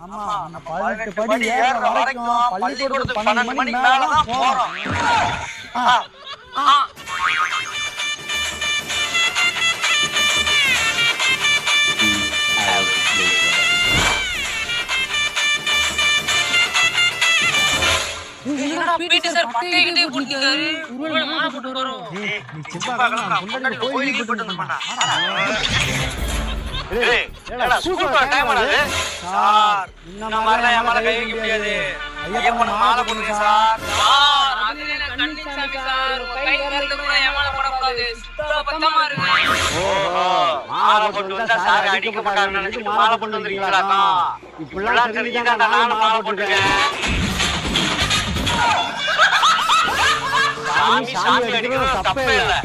ஆமா 18 படி ஏற வரைக்கும் பள்ளிக்கூடத்துக்கு 12 மணிக்கு மேல தான் போறோம். பீட்டி சார் பட்டையிட்டே குடிக்காரு ஊர்ல மாலை போட்டு வரோம். நீ சிப்பாக்கலாம் முன்னாடி கோயிலுக்கு போட்டு வந்தமாடா. ஏடா சூப்பர் டைம் ஆனது சார். இந்த மாதிரி ஏமால கை வைக்க முடியாது. ஐயப்பன் மாலை போடுங்க சார். சார் அது என்ன கன்னிசாமி சார் கை வரது கூட ஏமால போட கூடாது. சுத்த பத்தமா இருக்கு. ஓஹோ மாலை போட்டு வந்தா சார் அடிக்க மாட்டாங்கன்னு நினைச்சிட்டு மாலை போட்டு வந்திருக்கீங்களாக்கா? இப்படிலாம் தெரிஞ்சுதான் நானும் மாலை போட்டுருக்கேன். சாமி அடிக்கிறது தப்பே இல்லை.